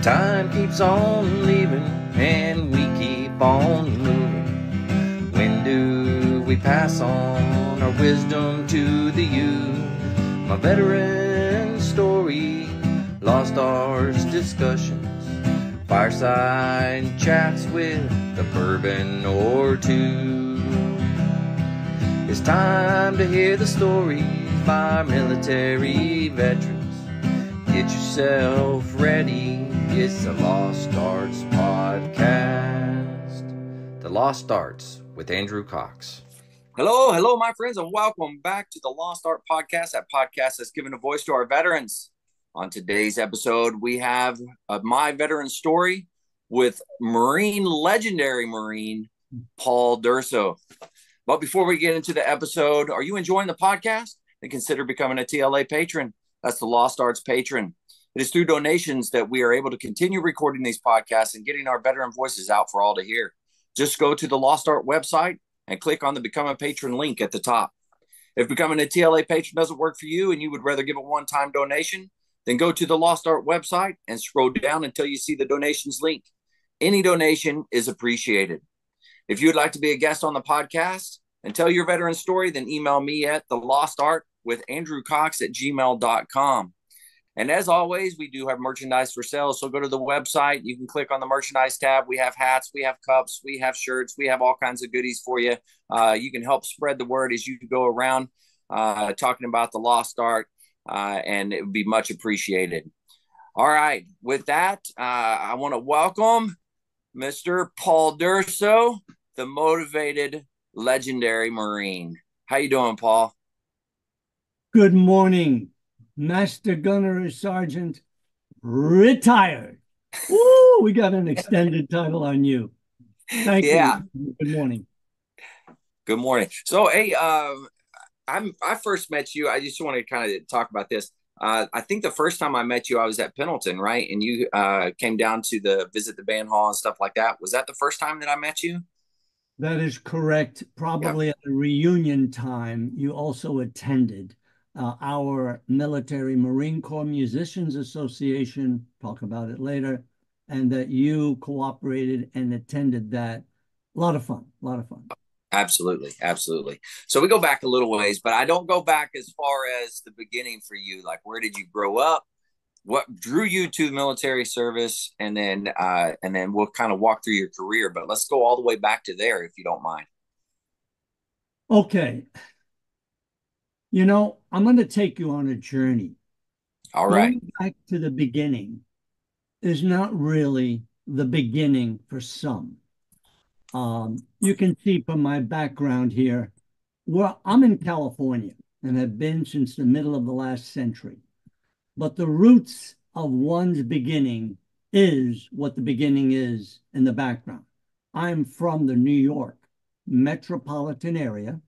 Time keeps on leaving and we keep on moving. When do we pass on our wisdom to the youth? My veteran story, lost arts discussions, fireside chats with a bourbon or two. It's time to hear the stories by our military veterans. Get yourself ready. It's the Lost Arts Podcast. The Lost Arts with Andrew Cox. Hello, my friends, and welcome back to the Lost Art Podcast, that podcast that's given a voice to our veterans. On today's episode, we have my veteran story with legendary Marine, Paul Durso. But before we get into the episode, are you enjoying the podcast? Then consider becoming a TLA patron. That's the Lost Arts patron. It is through donations that we are able to continue recording these podcasts and getting our veteran voices out for all to hear. Just go to the Lost Art website and click on the Become a Patron link at the top. If becoming a TLA patron doesn't work for you and you would rather give a one-time donation, then go to the Lost Art website and scroll down until you see the donations link. Any donation is appreciated. If you would like to be a guest on the podcast and tell your veteran story, then email me at thelostartwithandrewcox@gmail.com. And as always, we do have merchandise for sale. So go to the website. You can click on the merchandise tab. We have hats, we have cups, we have shirts, we have all kinds of goodies for you. You can help spread the word as you go around talking about the Lost Art, and it would be much appreciated. All right. With that, I want to welcome Mr. Paul Durso, the motivated, legendary Marine. How you doing, Paul? Good morning. Master Gunner Sergeant retired. Woo, we got an extended title on you. Thank you. Good morning. Good morning. So, hey, I first met you. I just want to kind of talk about this. I think the first time I met you, I was at Pendleton, right? And you came down to visit the band hall and stuff like that. Was that the first time that I met you? That is correct. Probably at the reunion time, you also attended our Military Marine Corps Musicians Association, talk about it later, and that you cooperated and attended that. A lot of fun. Absolutely. So we go back a little ways, but I don't go back as far as the beginning for you. Like, where did you grow up? What drew you to the military service? And then we'll kind of walk through your career, but let's go all the way back to there, if you don't mind. Okay. You know, I'm going to take you on a journey. All right. Going back to the beginning is not really the beginning for some. You can see from my background here, well, I'm in California and have been since the middle of the last century. But the roots of one's beginning is what the beginning is in the background. I'm from the New York metropolitan area.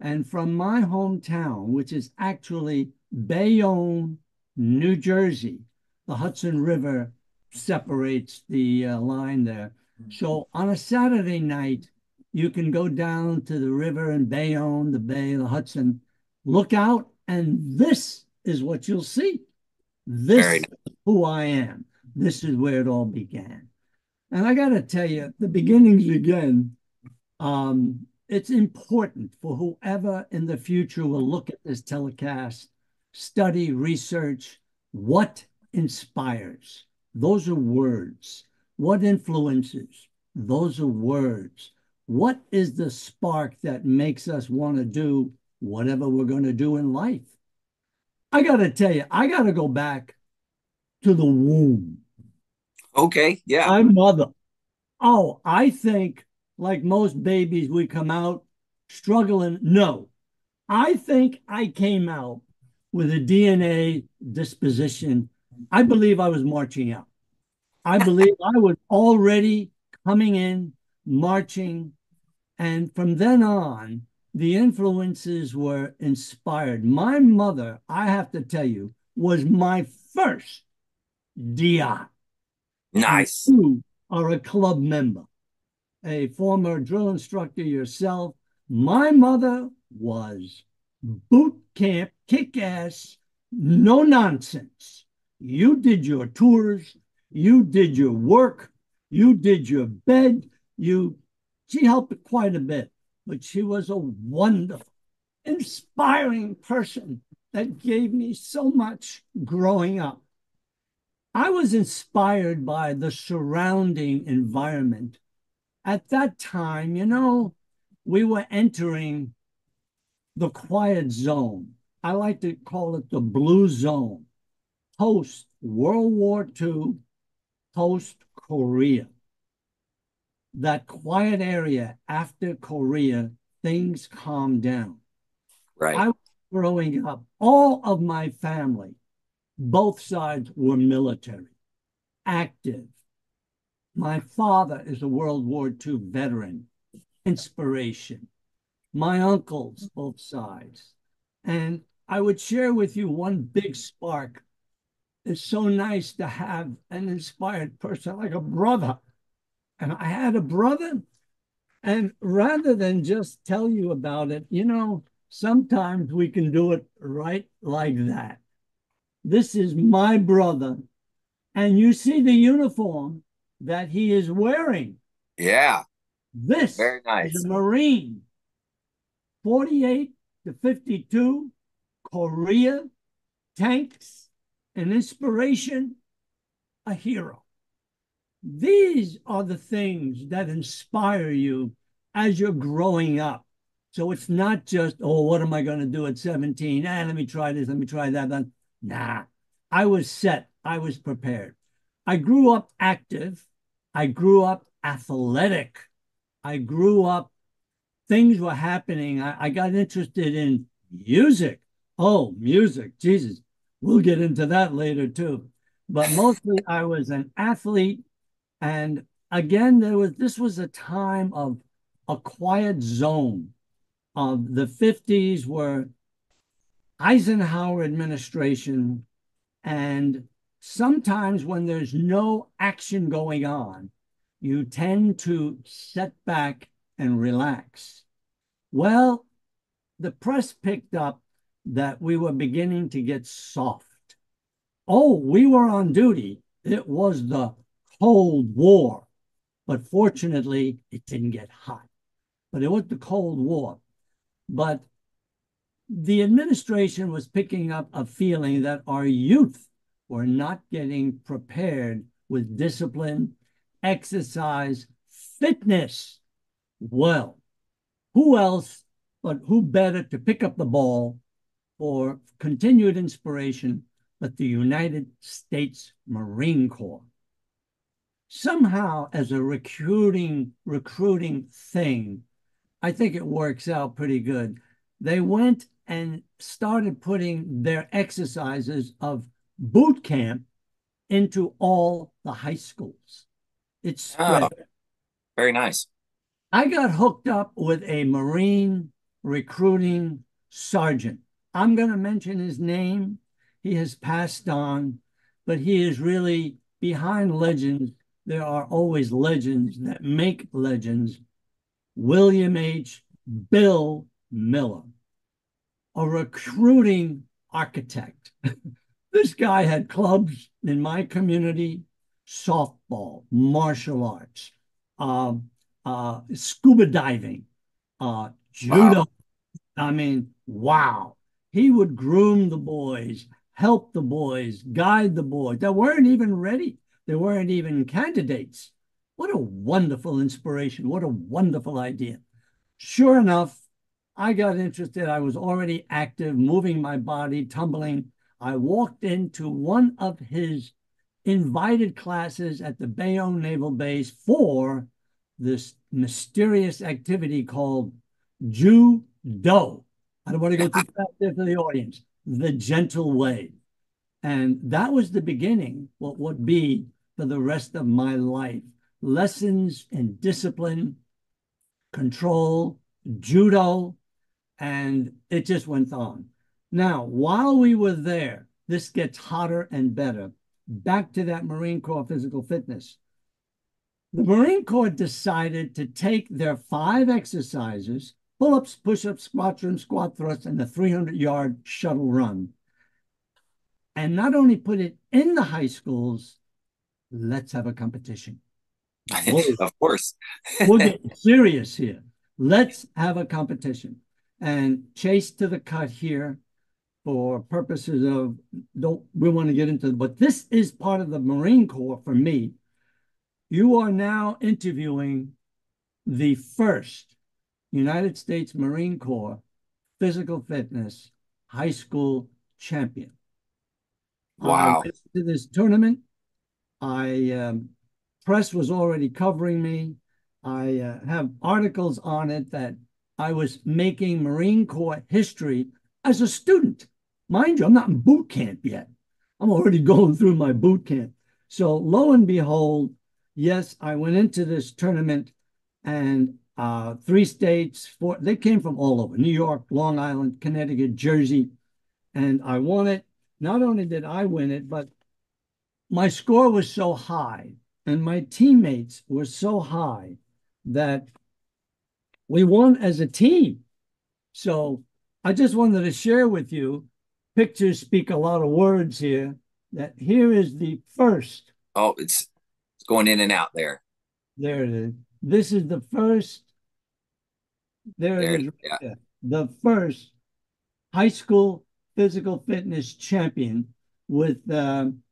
And from my hometown, which is actually Bayonne, New Jersey, the Hudson River separates the line there. So on a Saturday night, you can go down to the river in Bayonne, the Bay, the Hudson, look out, and this is what you'll see. This is who I am. This is where it all began. And I got to tell you, the beginnings again, it's important for whoever in the future will look at this telecast, study, research, what inspires. Those are words. What influences? Those are words. What is the spark that makes us want to do whatever we're going to do in life? I got to tell you, I got to go back to the womb. Okay, yeah. My mother. Oh, I think like most babies, we come out struggling. No, I think I came out with a DNA disposition. I believe I was marching out. I believe I was already coming in, marching. And from then on, the influences were inspired. My mother, I have to tell you, was my first DI. Nice. You are a club member, a former drill instructor yourself. My mother was boot camp, kick ass, no nonsense. You did your tours, You did your work. You did your bed. She helped quite a bit, but she was a wonderful, inspiring person that gave me so much growing up. I was inspired by the surrounding environment. At that time, we were entering the quiet zone. I like to call it the blue zone, post World War II, post Korea. That quiet area after Korea, things calmed down. Right. I was growing up, all of my family, both sides were military, active. My father is a World War II veteran, inspiration. My uncles, both sides. And I would share with you one big spark. It's so nice to have an inspired person like a brother. And I had a brother. And rather than just tell you about it, sometimes we can do it right like that. This is my brother. And you see the uniform that he is wearing. Yeah. This Very is nice. a Marine, 48 to 52, Korea, tanks, an inspiration, a hero. These are the things that inspire you as you're growing up. So it's not just, oh, what am I going to do at 17? Let me try this, let me try that. Nah, I was set, I was prepared. I grew up active, I grew up athletic, I grew up, things were happening. I got interested in music. Oh, music, Jesus. We'll get into that later too. But mostly I was an athlete. And again, this was a time of a quiet zone of the 50s where Eisenhower administration, and sometimes when there's no action going on, you tend to set back and relax. Well, the press picked up that we were beginning to get soft. Oh, we were on duty. It was the Cold War. But fortunately, it didn't get hot. But it was the Cold War. But the administration was picking up a feeling that our youth were not getting prepared with discipline, exercise, fitness. Well, who else but who better to pick up the ball for continued inspiration but the United States Marine Corps? Somehow, as a recruiting thing, I think it works out pretty good. They went and started putting their exercises of boot camp into all the high schools. It Oh, spread. very nice. I got hooked up with a Marine recruiting sergeant. I'm going to mention his name. He has passed on, but he is really behind legends. There are always legends that make legends. William H. Bill Miller, a recruiting architect. This guy had clubs in my community, softball, martial arts, uh, scuba diving, Wow. judo. I mean, wow. He would groom the boys, help the boys, guide the boys that weren't even ready. They weren't even candidates. What a wonderful inspiration. What a wonderful idea. Sure enough, I got interested. I was already active, moving my body, tumbling. I walked into one of his invited classes at the Bayonne Naval Base for this mysterious activity called Judo. I don't want to go too fast there for the audience. The gentle way. And that was the beginning, what would be for the rest of my life. Lessons in discipline, control, judo, and it just went on. Now, while we were there, this gets hotter and better. Back to that Marine Corps physical fitness. The Marine Corps decided to take their 5 exercises, pull-ups, push-ups, squat trim, squat thrust, and the 300-yard shuttle run, and not only put it in the high schools, let's have a competition. Whoa, Of course. we're getting serious here. Let's have a competition. And chase to the cut here for purposes of, don't we want to get into, but this is part of the Marine Corps for me. You are now interviewing the first United States Marine Corps physical fitness high school champion. I Wow. went to this tournament. Press was already covering me. I have articles on it that I was making Marine Corps history as a student. Mind you, I'm not in boot camp yet. I'm already going through my boot camp. So lo and behold, yes, I went into this tournament and three states, they came from all over, New York, Long Island, Connecticut, Jersey, and I won it. Not only did I win it, but my score was so high and my teammates were so high that we won as a team. So I just wanted to share with you, pictures speak a lot of words here, that here is the first. Oh, it's going in and out there. There it is. This is the first. There it There. is. Yeah. Right there. The first high school physical fitness champion with Jim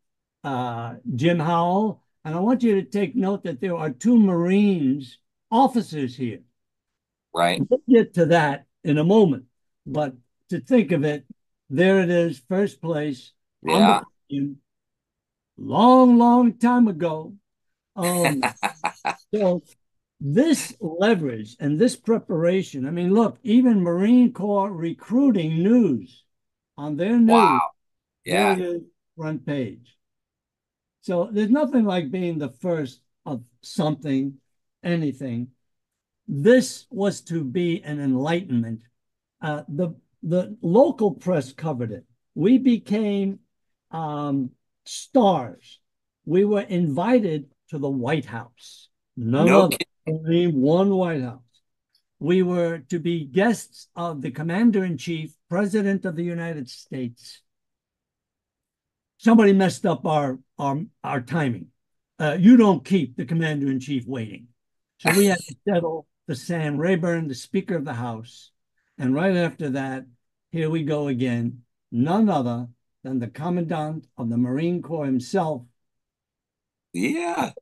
Howell. And I want you to take note that there are two Marines officers here. Right. We'll get to that in a moment. But to think of it, there it is, first place on Yeah. the podium, long, long time ago. So this leverage and this preparation, I mean, look, even Marine Corps recruiting news on their news, Wow. there Yeah. it is, front page. So there's nothing like being the first of something, anything. This was to be an enlightenment. The local press covered it. We became stars. We were invited to the White House. None No other, kidding. only one White House. We were to be guests of the Commander-in-Chief, President of the United States. Somebody messed up our timing. You don't keep the Commander-in-Chief waiting. So we had to settle for Sam Rayburn, the Speaker of the House. And right after that, here we go again. None other than the Commandant of the Marine Corps himself Yeah.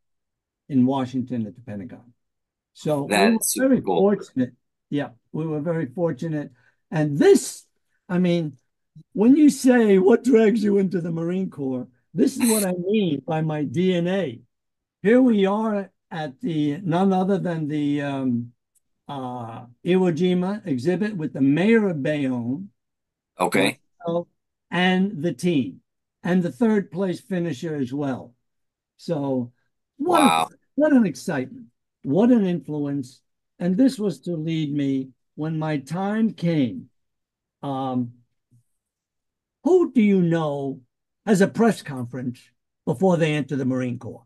in Washington at the Pentagon. So we were That's super very cool. fortunate. Yeah, we were very fortunate. And this, I mean, when you say what drags you into the Marine Corps, this is what I mean by my DNA. Here we are at the none other than the Iwo Jima exhibit with the mayor of Bayonne, Okay. myself, and the team, and the third place finisher as well. So Wow. what an excitement, what an influence. And this was to lead me when my time came. Um, who do you know has a press conference before they enter the Marine Corps?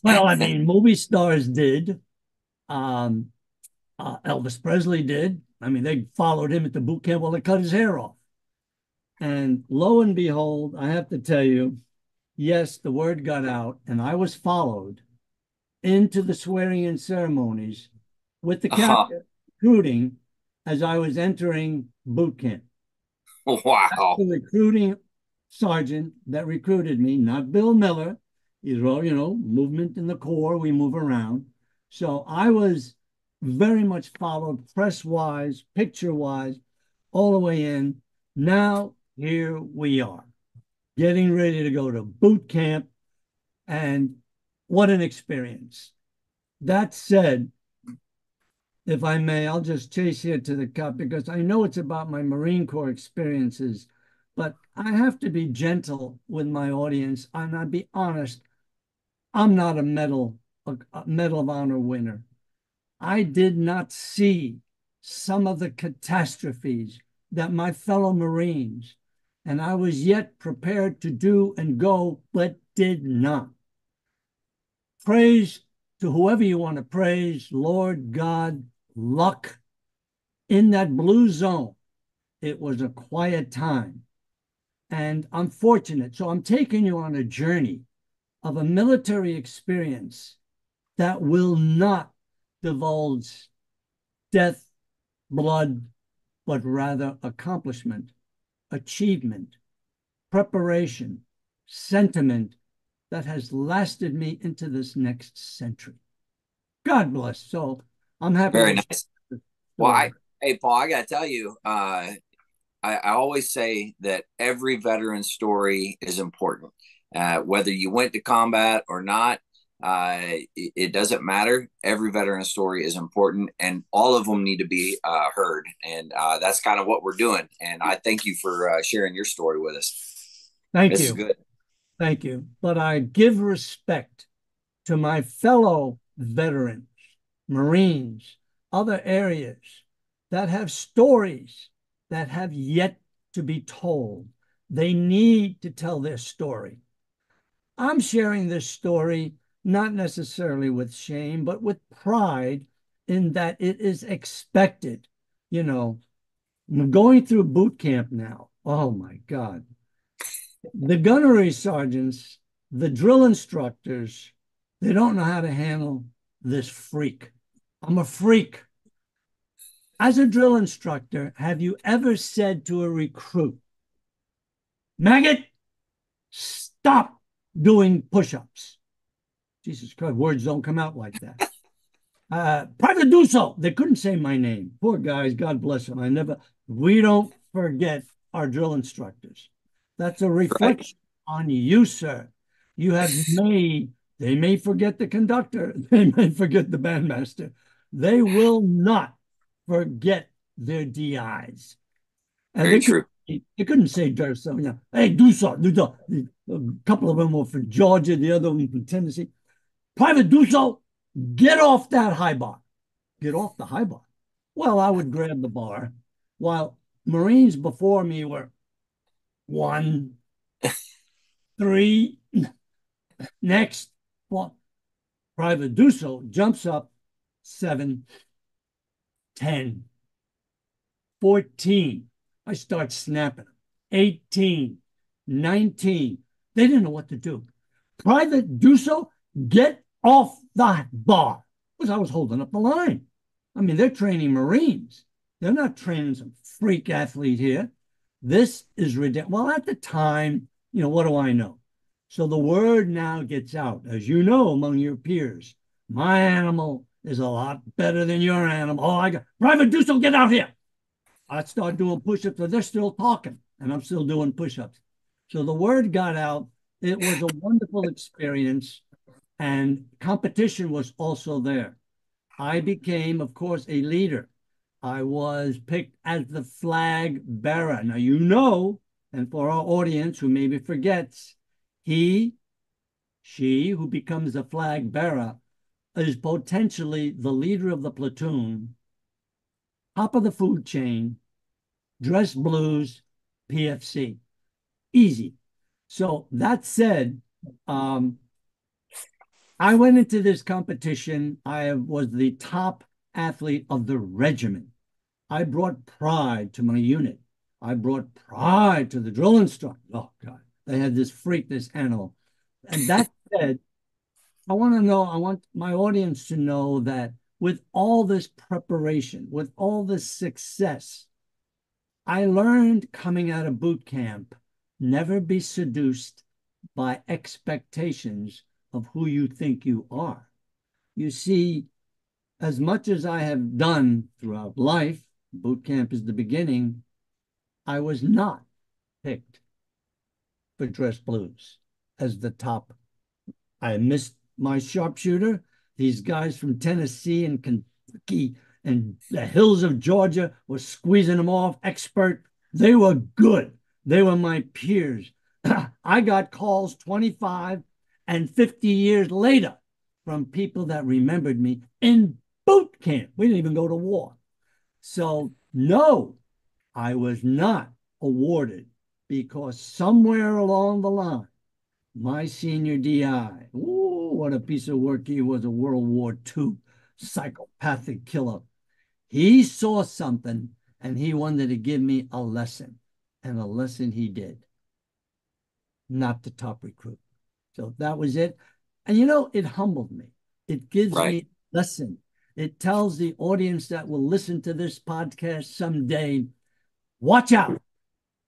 Well, I mean, movie stars did. Um, Elvis Presley did. I mean, they followed him at the boot camp while they cut his hair off. And lo and behold, I have to tell you, yes, the word got out, and I was followed into the swearing-in ceremonies with the Uh-huh. captain recruiting as I was entering boot camp. Wow. The recruiting sergeant that recruited me, not Bill Miller. He's all, movement in the Corps, we move around. So I was very much followed press-wise, picture-wise, all the way in. Now, here we are, getting ready to go to boot camp. And what an experience. That said, if I may, I'll just chase here to the cup because I know it's about my Marine Corps experiences, but I have to be gentle with my audience and I'll be honest, I'm not a Medal of Honor winner. I did not see some of the catastrophes that my fellow Marines, and I was yet prepared to do and go, but did not. Praise to whoever you want to praise, Lord, God, luck. In that blue zone, it was a quiet time. And I'm fortunate. So I'm taking you on a journey of a military experience that will not divulge death, blood, but rather accomplishment, achievement, preparation, sentiment that has lasted me into this next century. God bless. So I'm happy Very to share nice. this Well, story. hey, Paul, I got to tell you, I always say that every veteran story is important. Whether you went to combat or not, it doesn't matter. Every veteran story is important, and all of them need to be heard. And that's kind of what we're doing. And I thank you for sharing your story with us. Thank This is you. good. Thank you. But I give respect to my fellow veterans, Marines, other areas that have stories that have yet to be told. They need to tell their story. I'm sharing this story not necessarily with shame, but with pride in that it is expected. You know, I'm going through boot camp now. Oh my God. The gunnery sergeants, the drill instructors, they don't know how to handle this freak. I'm a freak. As a drill instructor, have you ever said to a recruit, maggot, stop doing push-ups? Jesus Christ, words don't come out like that. Private Durso, they couldn't say my name. Poor guys, God bless them. We don't forget our drill instructors. That's a Right. reflection on you, sir. They may forget the conductor, they may forget the bandmaster. They will not forget their DIs. And Very true. they couldn't say Durso. You know, hey, Durso, Durso. A couple of them were from Georgia, the other one from Tennessee. Private Durso, get off that high bar. Get off the high bar. Well, I would grab the bar while Marines before me were 1, 3, next. Well, Private Duso jumps up 7, 10, 14. I start snapping. 18, 19. They didn't know what to do. Private Duso, get off the bar. Because I was holding up the line. I mean, they're training Marines. They're not training some freak athlete here. This is ridiculous. Well, at the time, what do I know? So the word now gets out, as you know, among your peers. My animal is a lot better than your animal. Oh, I got Private Duso, get out here. I start doing push-ups, and they're still talking, and I'm still doing push-ups. So the word got out. It was a wonderful experience, and competition was also there. I became, of course, a leader. I was picked as the flag bearer. Now, and for our audience who maybe forgets, she who becomes the flag bearer is potentially the leader of the platoon, top of the food chain, dress blues, PFC. Easy. So that said, I went into this competition. I was the top athlete of the regiment. I brought pride to my unit. I brought pride to the drill instructor. Oh, God. They had this animal. And that said, I want my audience to know that with all this preparation, with all this success, I learned coming out of boot camp, never be seduced by expectations of who you think you are. You see, as much as I have done throughout life, boot camp is the beginning, I was not picked for dress blues as the top. I missed my sharpshooter. These guys from Tennessee and Kentucky and the hills of Georgia were squeezing them off, expert. They were good. They were my peers. I got calls 25 and 50 years later from people that remembered me in boot camp. We didn't even go to war. So, no, I was not awarded because somewhere along the line, my senior DI, ooh, what a piece of work he was, a World War II psychopathic killer. He saw something and he wanted to give me a lesson. And a lesson he did. Not the top recruit. So that was it. And it humbled me. It gives Right. me a lesson. It tells the audience that will listen to this podcast someday, watch out.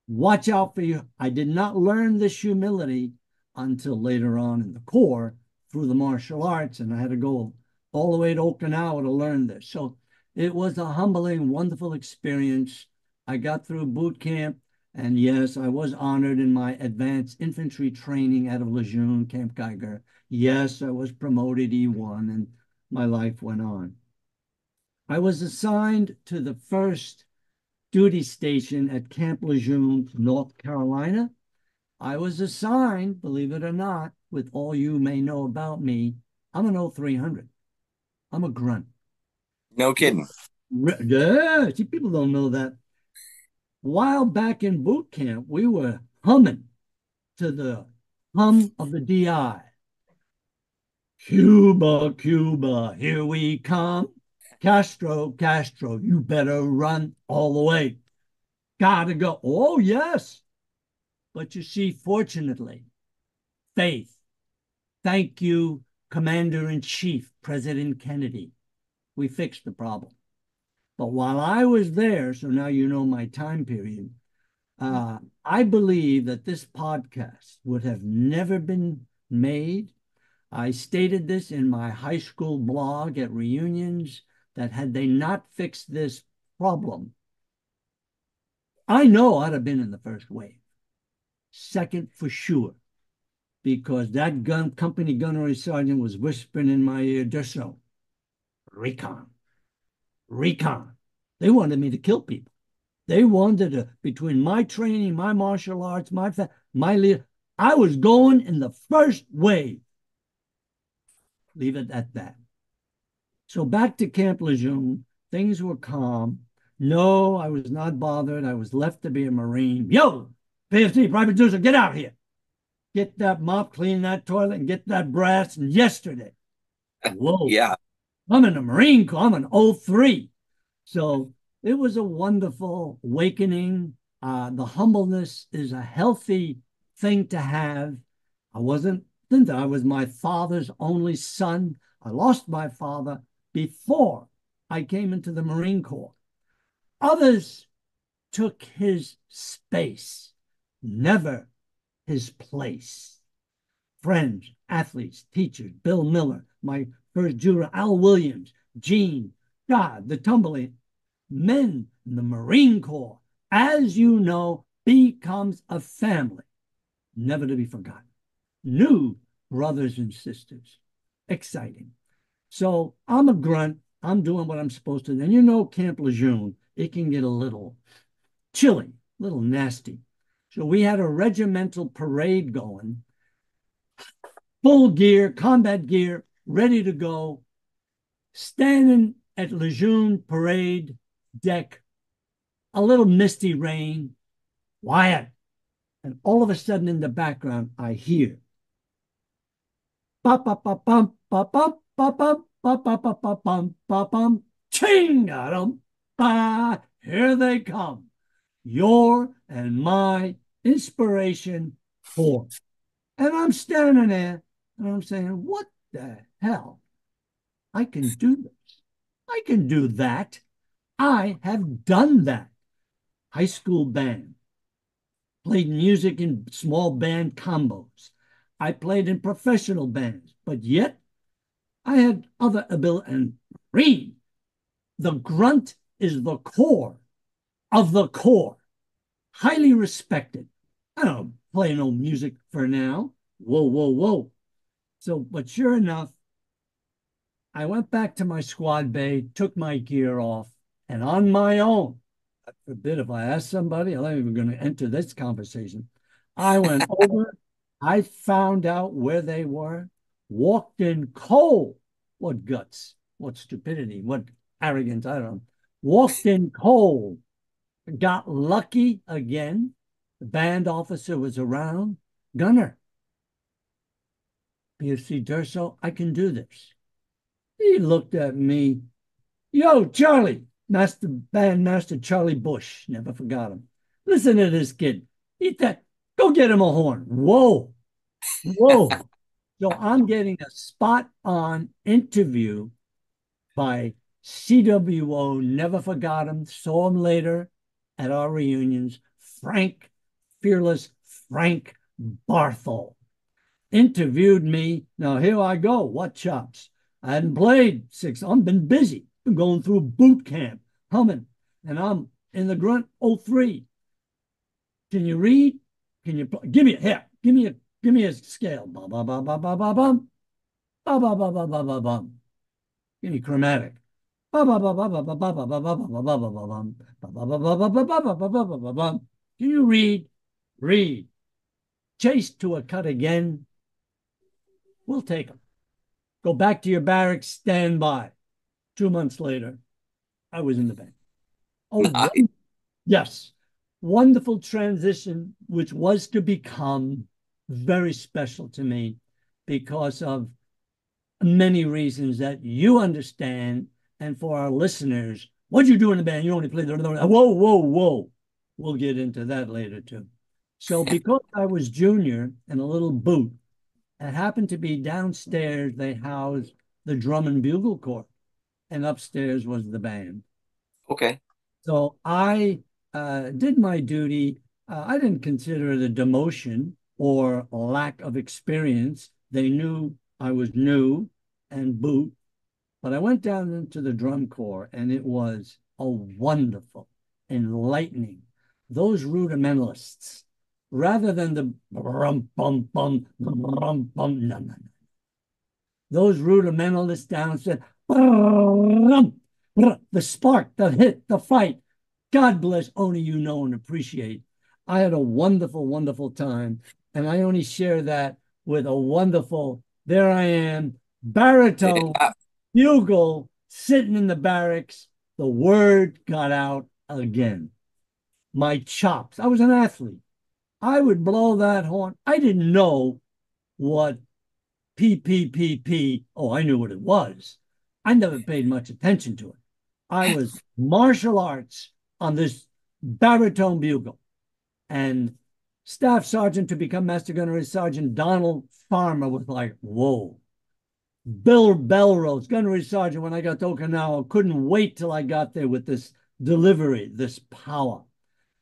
Watch out for you. I did not learn this humility until later on in the Corps through the martial arts, and I had to go all the way to Okinawa to learn this. So it was a humbling, wonderful experience. I got through boot camp, and yes, I was honored in my advanced infantry training out of Lejeune, Camp Geiger. Yes, I was promoted E1, and my life went on. I was assigned to the first duty station at Camp Lejeune, North Carolina. I was assigned, believe it or not, with all you may know about me, I'm an 0300. I'm a grunt. No kidding. Yeah, see, people don't know that. While back in boot camp, we were humming to the hum of the DI. Cuba, Cuba, here we come. Castro, Castro, you better run all the way. Gotta go. Oh, yes. But you see, fortunately, faith. Thank you, Commander in Chief, President Kennedy. We fixed the problem. But while I was there, so now you know my time period, I believe that this podcast would have never been made. I stated this in my high school blog at reunions that had they not fixed this problem, I know I'd have been in the first wave. Second for sure, because that company gunnery sergeant was whispering in my ear, Durso, recon, recon. They wanted me to kill people. They wanted to, between my training, my martial arts, my leader, I was going in the first wave. Leave it at that. So back to Camp Lejeune, things were calm. No, I was not bothered. I was left to be a Marine. Yo, PFT, Private Durso, get out here. Get that mop, clean that toilet, and get that brass. And yesterday, whoa, Yeah. I'm in the Marine Corps. I'm an 03. So it was a wonderful awakening. The humbleness is a healthy thing to have. I wasn't, I was my father's only son. I lost my father before I came into the Marine Corps. Others took his space, never his place. Friends, athletes, teachers, Bill Miller, my first juror, Al Williams, Gene, God, the tumbling, men in the Marine Corps, as you know, becomes a family, never to be forgotten. New brothers and sisters. Exciting. So I'm a grunt. I'm doing what I'm supposed to. And Camp Lejeune, it can get a little chilly, a little nasty. So we had a regimental parade going, full gear, combat gear, ready to go, standing at Lejeune parade deck, a little misty rain, Wyatt. And all of a sudden in the background, I hear ching at them. Here they come. Your and my inspiration for. And I'm standing there and I'm saying, what the hell? I can do this. I can do that. I have done that. High school band, played music in small band combos. I played in professional bands, but yet I had other ability. And Marine, the grunt is the core of the Corps, highly respected. I don't play no music for now. Whoa, whoa, whoa. So, but sure enough, I went back to my squad bay, took my gear off, and on my own, God forbid if I ask somebody, I'm not even going to enter this conversation. I went over, I found out where they were, walked in cold. What guts, what stupidity, what arrogance, I don't know. Walked in cold, got lucky again. The band officer was around. Gunner, PFC Durso, I can do this. He looked at me. Yo, Charlie, Master Charlie Bush, never forgot him. Listen to this kid. Eat that. Go get him a horn. Whoa, whoa. So I'm getting a spot on interview by CWO, never forgot him, saw him later at our reunions, Frank, fearless Frank Barthol. Interviewed me. Now here I go. What chops? I hadn't played 6. I've been busy. Been going through boot camp, humming, and I'm in the grunt 03. Can you read? Can you give me a here? Give me a scale. Ba ba ba ba ba ba bum. Ba ba ba ba ba ba bum. Give me chromatic. Ba ba ba ba ba ba ba ba ba ba ba ba ba ba bum. Ba ba ba ba ba ba ba ba ba ba ba ba bum. Can you read? Read. Chase to a cut again. We'll take them. Go back to your barracks, stand by. 2 months later, I was in the band. Oh, Nice. yes. Wonderful transition, which was to become very special to me because of many reasons that you understand. And for our listeners, what'd you do in the band? You only played the whoa, whoa, whoa. We'll get into that later too. So because I was junior and a little boot, it happened to be downstairs, they housed the drum and bugle corps, and upstairs was the band. Okay. So I did my duty. I didn't consider it a demotion or a lack of experience. They knew I was new and boot, but I went down into the drum corps and it was a wonderful, enlightening. Those rudimentalists, rather than the bum bum bum bum bum, no, no, no. Those rudimentalists downstairs, the spark, the hit, the fight. God bless, only you know and appreciate. I had a wonderful, wonderful time. And I only share that with a wonderful, there I am, baritone, Yeah. bugle, sitting in the barracks. The word got out again. My chops. I was an athlete. I would blow that horn. I didn't know what PPPP. Oh, I knew what it was. I never paid much attention to it. I was martial arts on this baritone bugle. And Staff Sergeant to become Master Gunnery Sergeant Donald Farmer was like, whoa. Bill Belrose, Gunnery Sergeant, when I got to Okinawa, couldn't wait till I got there with this delivery, this power.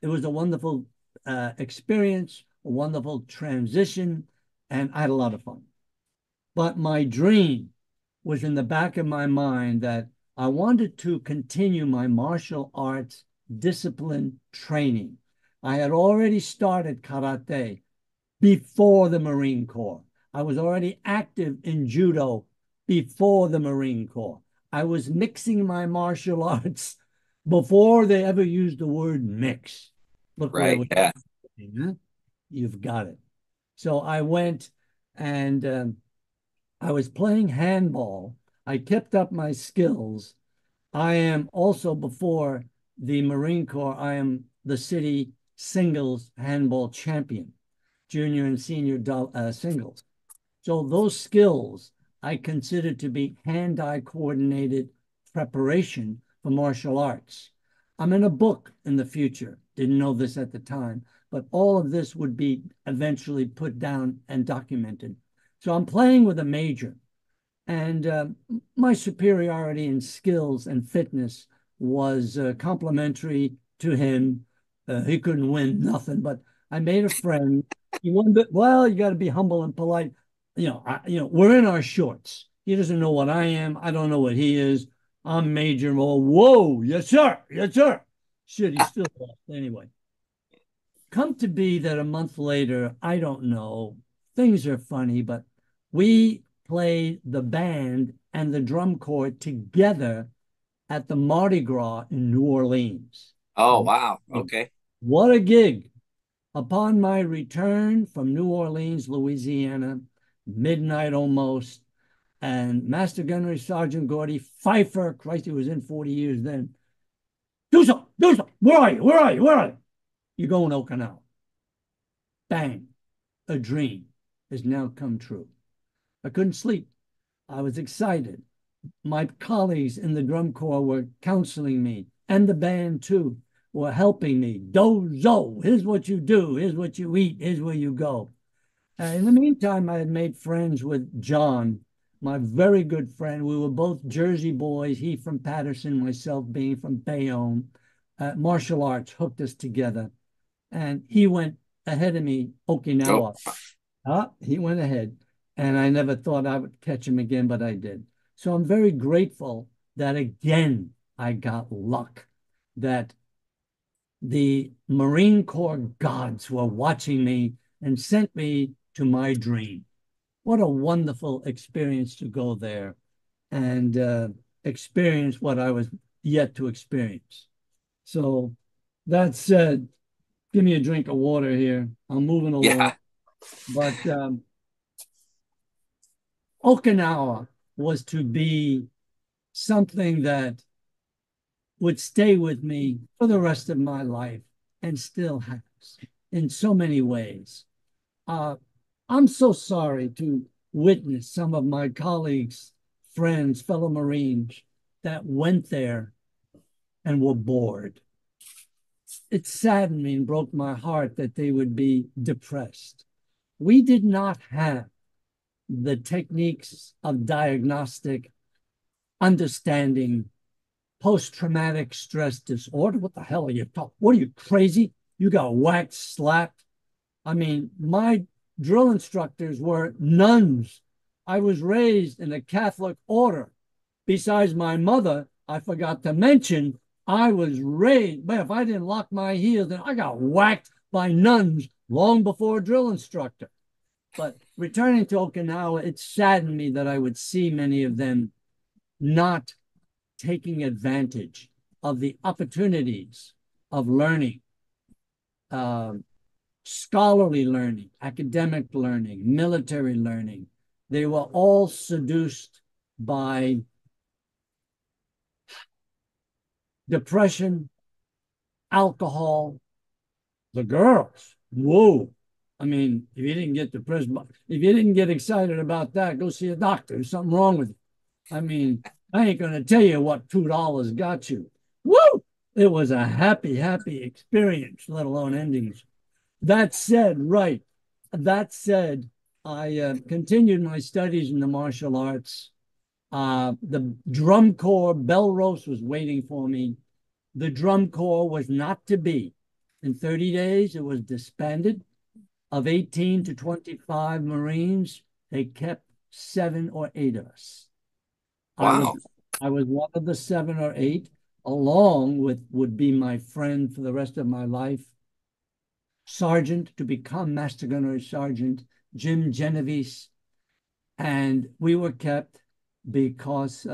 It was a wonderful experience, a wonderful transition, and I had a lot of fun. But my dream was in the back of my mind that I wanted to continue my martial arts discipline training. I had already started karate before the Marine Corps. I was already active in judo before the Marine Corps. I was mixing my martial arts before they ever used the word mix. Look where Right. we Yeah. huh? You've got it. So I went and I was playing handball. I kept up my skills. I am also, before the Marine Corps, I am the city singles handball champion, junior and senior singles. So those skills I consider to be hand-eye coordinated preparation for martial arts. I'm in a book in the future. Didn't know this at the time, but all of this would be eventually put down and documented. So I'm playing with a major, and my superiority in skills and fitness was complimentary to him. He couldn't win nothing, but I made a friend. He won, but well, you got to be humble and polite. We're in our shorts. He doesn't know what I am. I don't know what he is. I'm Major Mo. Whoa, yes, sir. Yes, sir. Shit, he still lost anyway. Come to be that a month later, I don't know. Things are funny, but we played the band and the drum corps together at the Mardi Gras in New Orleans. Oh, wow. Okay. What a gig. Upon my return from New Orleans, Louisiana, midnight almost, and Master Gunnery Sergeant Gordy Pfeiffer, Christ, he was in 40 years then. Do so. Where are you? Where are you? Where are you? You're going to Okinawa. Bang. A dream has now come true. I couldn't sleep. I was excited. My colleagues in the drum corps were counseling me, and the band too were helping me. Dozo, here's what you do, here's what you eat, here's where you go. In the meantime, I had made friends with John, my very good friend. We were both Jersey boys, he from Patterson, myself being from Bayonne. Martial arts hooked us together. And he went ahead of me, Oh, Okinawa. He went ahead. And I never thought I would catch him again, but I did. So I'm very grateful that again I got luck, that the Marine Corps gods were watching me and sent me to my dream. What a wonderful experience to go there and experience what I was yet to experience. So that said, give me a drink of water here. I'm moving along. yeah. But Okinawa was to be something that would stay with me for the rest of my life and still has in so many ways. Uh, I'm so sorry to witness some of my colleagues, friends, fellow Marines that went there and were bored. It saddened me and broke my heart that they would be depressed. We did not have the techniques of diagnostic understanding post-traumatic stress disorder. What the hell are you talking? What are you, crazy? You got whacked, slapped. I mean, my drill instructors were nuns. I was raised in a Catholic order. Besides my mother, I forgot to mention, I was raised, but if I didn't lock my heels, then I got whacked by nuns long before a drill instructor. But returning to Okinawa, it saddened me that I would see many of them not taking advantage of the opportunities of learning, uh, scholarly learning, academic learning, military learning. They were all seduced by depression, alcohol, the girls. Whoa. I mean, if you didn't get depressed, if you didn't get excited about that, go see a doctor. There's something wrong with you. I mean, I ain't going to tell you what $2 got you. Woo! It was a happy, happy experience, let alone endings. That said, right. That said, I continued my studies in the martial arts. The drum corps, Belrose was waiting for me. The drum corps was not to be. In 30 days, it was disbanded. Of 18 to 25 Marines, they kept 7 or 8 of us. I was Wow. I was one of the 7 or 8, along with would be my friend for the rest of my life, sergeant to become master gunnery sergeant, Jim Genovese. And we were kept because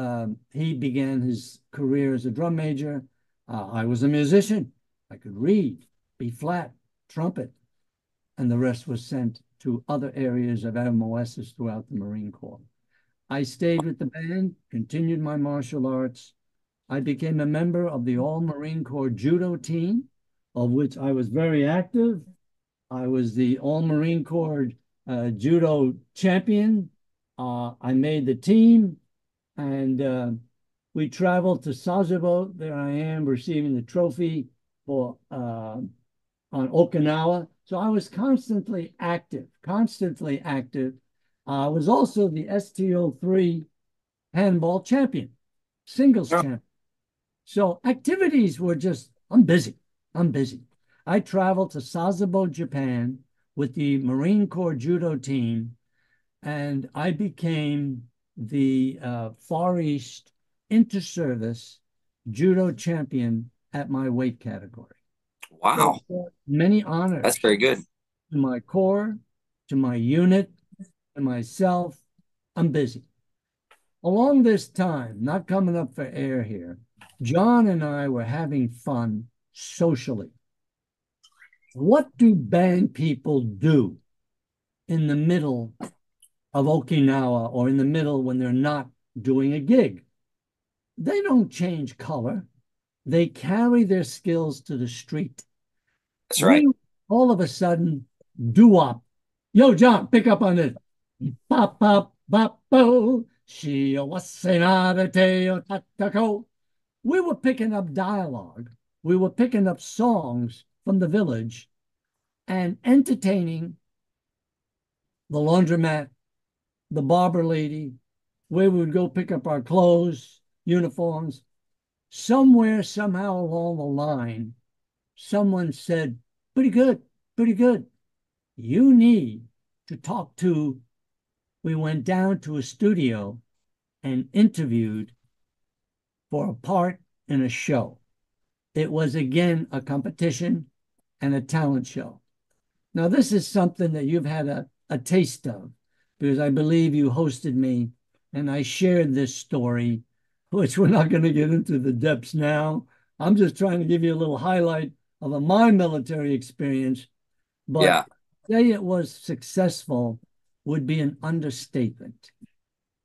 he began his career as a drum major. I was a musician. I could read, B flat, trumpet, and the rest was sent to other areas of MOSs throughout the Marine Corps. I stayed with the band, continued my martial arts. I became a member of the All Marine Corps judo team, of which I was very active. I was the All Marine Corps judo champion. I made the team, and we traveled to Sasebo. There I am receiving the trophy for on Okinawa. So I was constantly active, constantly active. I was also the STO3 handball champion, singles Oh, champion. So activities were just, I'm busy. I'm busy. I traveled to Sasebo, Japan with the Marine Corps judo team, and I became the Far East inter-service judo champion at my weight category. So wow. many That's honors very good. to my corps, to my unit, to myself. I'm busy. Along this time, not coming up for air here, John and I were having fun socially. What do band people do in the middle of Okinawa or in the middle when they're not doing a gig? They don't change color. They carry their skills to the street. That's right. We all of a sudden doo-wop. Yo, John, pick up on it. Pop, pop, pop, bo. We were picking up dialogue. We were picking up songs from the village and entertaining the laundromat, the barber lady, where we would go pick up our clothes, uniforms. Somewhere, somehow along the line, someone said, pretty good, pretty good. You need to talk to. We went down to a studio and interviewed for a part in a show. It was again a competition and a talent show. Now, this is something that you've had a taste of because I believe you hosted me and I shared this story, which we're not going to get into the depths now. I'm just trying to give you a little highlight of my military experience. But Yeah. say it was successful would be an understatement.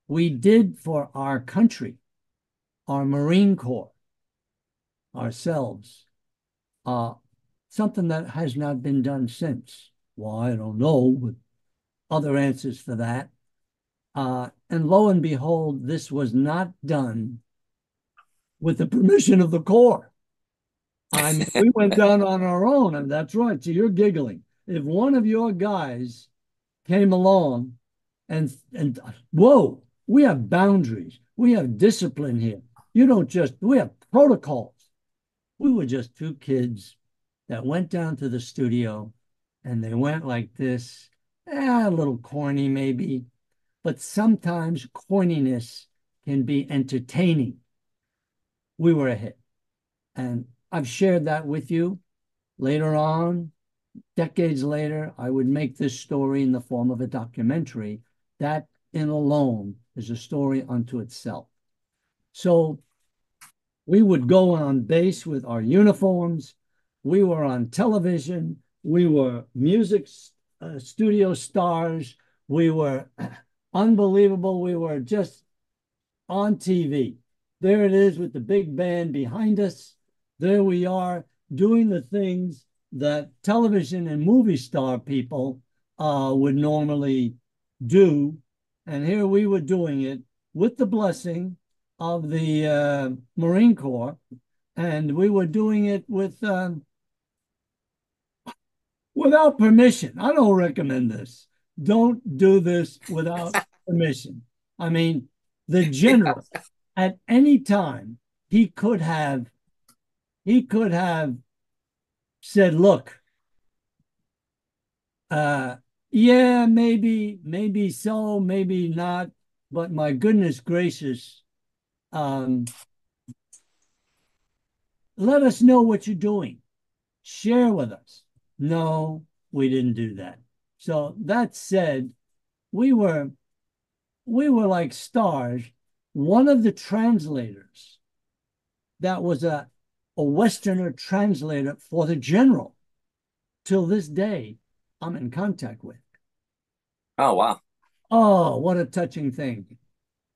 We did for our country, our Marine Corps, ourselves, something that has not been done since. Well, I don't know, but other answers for that. And lo and behold, this was not done with the permission of the Corps. I mean, we went down on our own, and that's right. So you're giggling. If one of your guys came along and whoa, we have boundaries, we have discipline here. You don't just we have protocols. We were just two kids that went down to the studio and they went like this, a little corny maybe, but sometimes corniness can be entertaining. We were a hit. And I've shared that with you. Later on, decades later, I would make this story in the form of a documentary. That in alone is a story unto itself. So we would go on base with our uniforms. We were on television. We were music studio stars. We were unbelievable. We were just on TV. There it is with the big band behind us. There we are doing the things that television and movie star people would normally do. And here we were doing it with the blessing of the Marine Corps. And we were doing it with without permission. I don't recommend this. Don't do this without permission. I mean, the general at any time he could have said, look, yeah, maybe so, maybe not, but my goodness gracious, let us know what you're doing. Share with us. No, we didn't do that. So that said, we were like stars. One of the translators that was a Westerner translator for the general till this day I'm in contact with. Oh, wow. Oh, what a touching thing.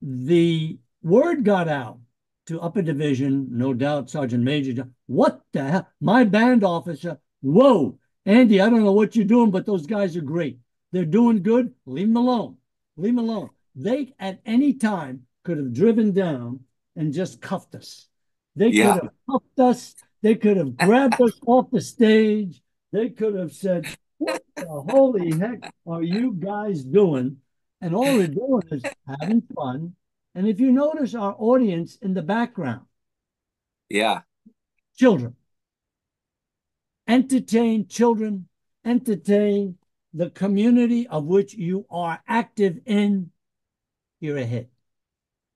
The word got out to upper division, no doubt, Sergeant Major. What the hell? My band officer, whoa, Andy, I don't know what you're doing, but those guys are great. They're doing good. Leave them alone. Leave them alone. They, at any time, could have driven down and just cuffed us. They could have cuffed us. They could have grabbed us off the stage. They could have said, what the holy heck are you guys doing? And all they're doing is having fun. And if you notice our audience in the background, Yeah. children, entertain children, entertain the community of which you are active in, you're a hit.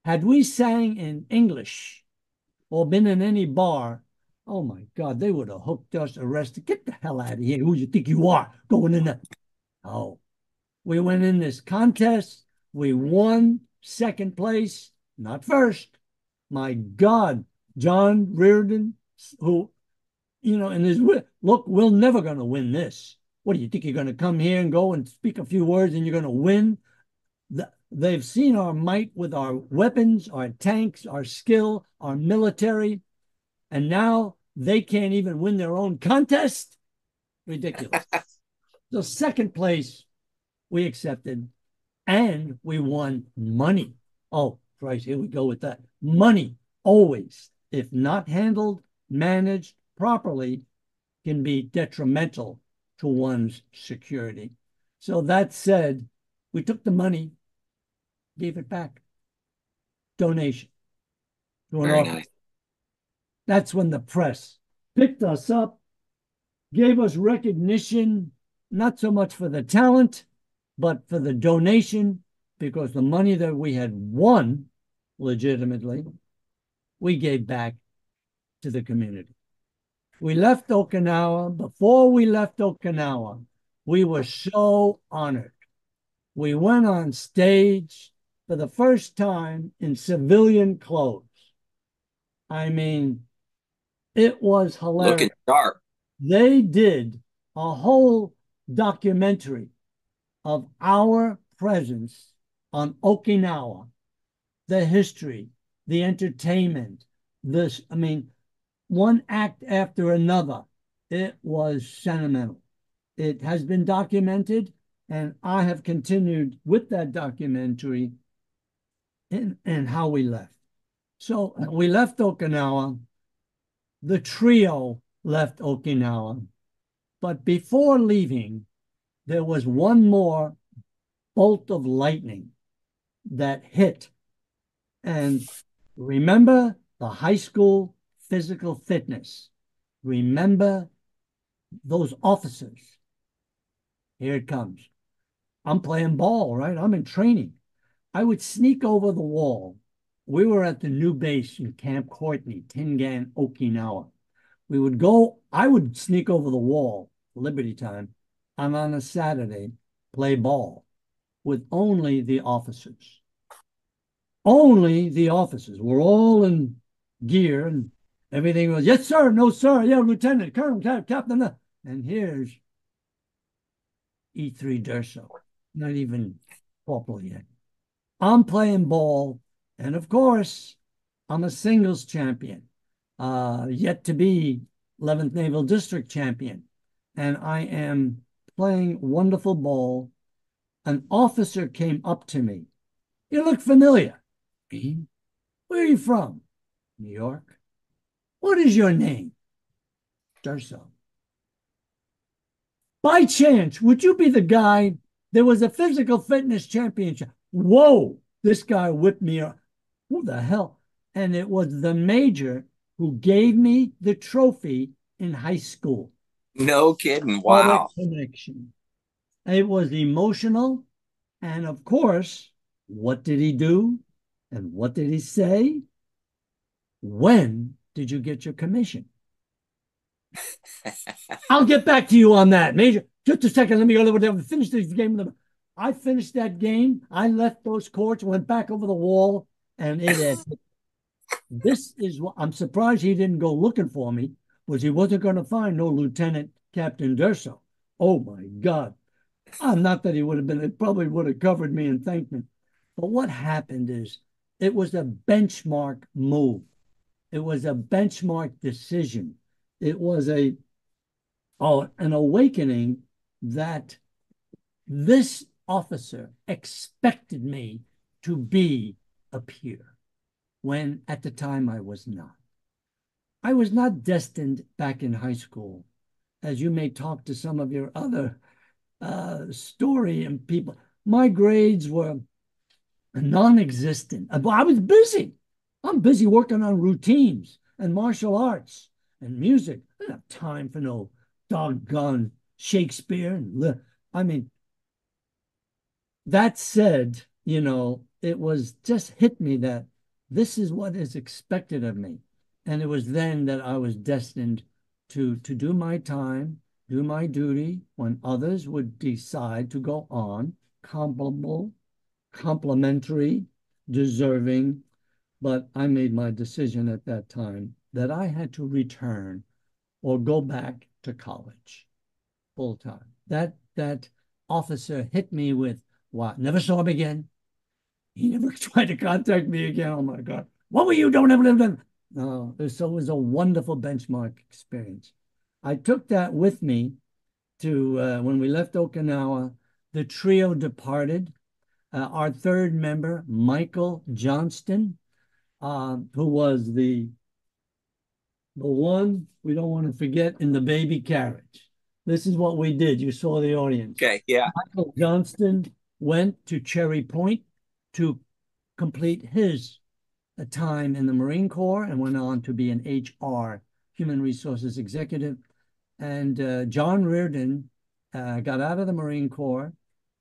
Had we sang in English or been in any bar, oh my God, they would have hooked us, arrested. Get the hell out of here. Who you think you are going in there? Oh, we went in this contest. We won second place, not first. My God, John Reardon, who, in his look, we're never going to win this. What do you think? You're going to come here and go and speak a few words and you're going to win? They've seen our might with our weapons, our tanks, our skill, our military, and now they can't even win their own contest? Ridiculous. So second place, we accepted, and we won money. Oh, Christ, here we go with that. Money always, if not handled, managed properly, can be detrimental to one's security. So that said, We took the money, gave it back. Donation to an Very orphan. nice. That's when the press picked us up, gave us recognition, not so much for the talent, but for the donation, because the money that we had won legitimately, we gave back to the community. We left Okinawa. Before we left Okinawa, we were so honored. We went on stage for the first time in civilian clothes. I mean, it was hilarious. Looking sharp. They did a whole documentary of our presence on Okinawa, the history, the entertainment, this, I mean, one act after another. It was sentimental. It has been documented, and I have continued with that documentary and how we left. So we left Okinawa. The trio left Okinawa. But before leaving, there was one more bolt of lightning that hit. And remember the high school physical fitness. Remember those officers. Here it comes. I'm playing ball, right? I'm in training. I would sneak over the wall. We were at the new base in Camp Courtney, Tingan, Okinawa. We would go, I would sneak over the wall, Liberty time, and on a Saturday, play ball with only the officers. Only the officers. We're all in gear and everything was, yes, sir, no, sir, yeah, Lieutenant, Colonel, Captain. And here's E3 Durso, not even corporal yet. I'm playing ball, and of course, I'm a singles champion, yet to be 11th Naval District champion. And I am playing wonderful ball. An officer came up to me. You look familiar. Where are you from? New York. What is your name? Durso. By chance, would you be the guy? There was a physical fitness championship. Whoa, this guy whipped me up. Who the hell? And it was the major who gave me the trophy in high school. No kidding. What a Wow. connection. It was emotional. And of course, what did he do? And what did he say? When did you get your commission? I'll get back to you on that, Major. Just a second. Let me go over there and finish this game. I finished that game. I left those courts, went back over the wall, and it had. This is what I'm surprised he didn't go looking for me, was he wasn't going to find no Lieutenant Captain Durso. Oh my God. Not that he would have been, it probably would have covered me and thanked me. But what happened is it was a benchmark move. It was a benchmark decision. It was an awakening that this officer expected me to be a peer when at the time I was not. I was not destined back in high school, as you may talk to some of your other story and people. My grades were non-existent. I was busy. I'm busy working on routines and martial arts and music. I didn't have time for no doggone Shakespeare. I mean, that said, it was just hit me that this is what is expected of me. And it was then that I was destined to do my time, do my duty when others would decide to go on, comparable, complimentary, deserving. But I made my decision at that time that I had to return or go back to college full time. That officer hit me with, what? Never saw him again. He never tried to contact me again. Oh my God. What were you doing? No, it was a wonderful benchmark experience. I took that with me to when we left Okinawa. The trio departed. Our third member, Michael Johnston, who was the one we don't want to forget in the baby carriage. This is what we did. You saw the audience. Okay, yeah. Michael Johnston went to Cherry Point to complete his time in the Marine Corps and went on to be an HR, Human Resources Executive. And John Reardon got out of the Marine Corps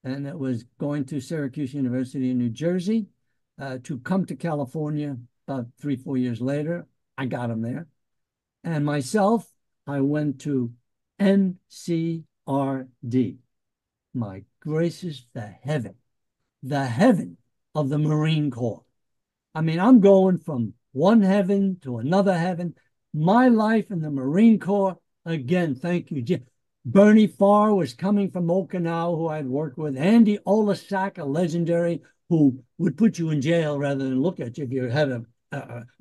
and it was going to Syracuse University in New Jersey to come to California about 3-4 years later. I got him there. And myself, I went to NCRD. My gracious, the heaven of the Marine Corps. I mean, I'm going from one heaven to another heaven. My life in the Marine Corps, again, thank you, Jim. Bernie Farr was coming from Okinawa, who I'd worked with. Andy Olasak, a legendary, who would put you in jail rather than look at you if you had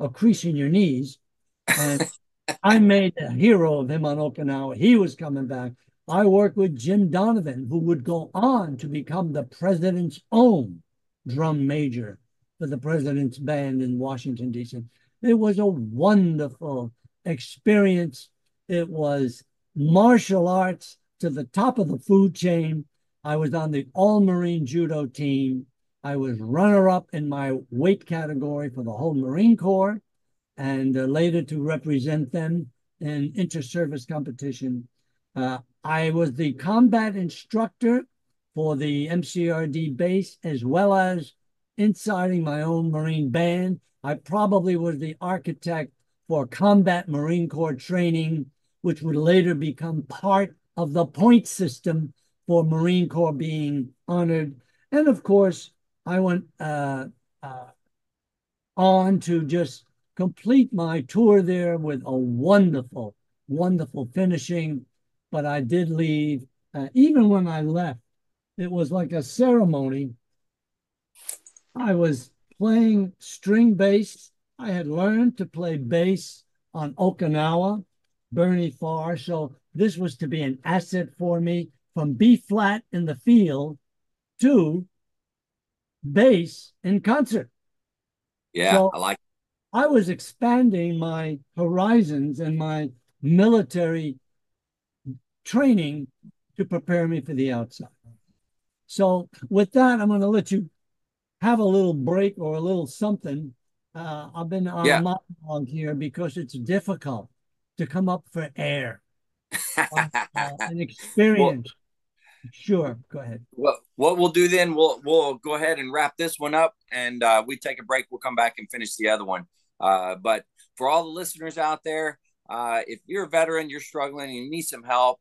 a crease in your knees. And I made a hero of him on Okinawa. He was coming back. I worked with Jim Donovan, who would go on to become the president's own drum major for the president's band in Washington, D.C. It was a wonderful experience. It was martial arts to the top of the food chain. I was on the all-Marine judo team. I was runner-up in my weight category for the whole Marine Corps and later to represent them in inter-service competition. I was the combat instructor for the MCRD base, as well as inciting my own Marine band. I probably was the architect for combat Marine Corps training, which would later become part of the point system for Marine Corps being honored. And of course, I went on to just complete my tour there with a wonderful, wonderful finishing. But I did leave. Even when I left, it was like a ceremony. I was playing string bass. I had learned to play bass on Okinawa, Bernie Farr. So this was to be an asset for me from B flat in the field to bass in concert. Yeah, So I like it. I was expanding my horizons and my military training to prepare me for the outside. So with that, I'm going to let you have a little break or a little something. I've been on a monologue here because it's difficult to come up for air. An Well, experience. Sure, go ahead. what we'll do then, we'll go ahead and wrap this one up, and we take a break. We'll come back and finish the other one. But for all the listeners out there, if you're a veteran, you're struggling, and you need some help,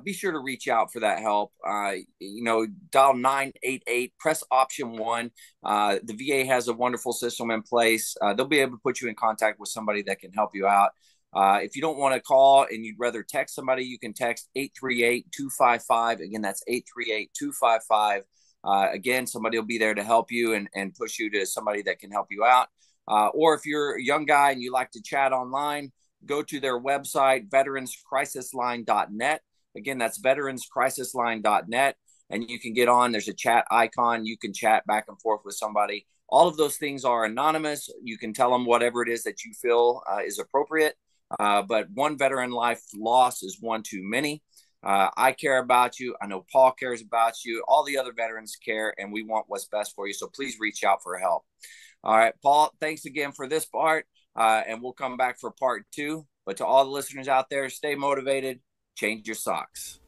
be sure to reach out for that help. Dial 988, press option 1. The VA has a wonderful system in place. They'll be able to put you in contact with somebody that can help you out. If you don't want to call and you'd rather text somebody, you can text 838-255. Again, that's 838-255. Again, somebody will be there to help you and push you to somebody that can help you out. Or if you're a young guy and you like to chat online, go to their website, veteranscrisisline.net. Again, that's veteranscrisisline.net. And you can get on. There's a chat icon. You can chat back and forth with somebody. All of those things are anonymous. You can tell them whatever it is that you feel is appropriate. But one veteran life loss is one too many. I care about you. I know Paul cares about you. All the other veterans care, and we want what's best for you. So please reach out for help. All right, Paul, thanks again for this part, and we'll come back for part 2. But to all the listeners out there, stay motivated, change your socks.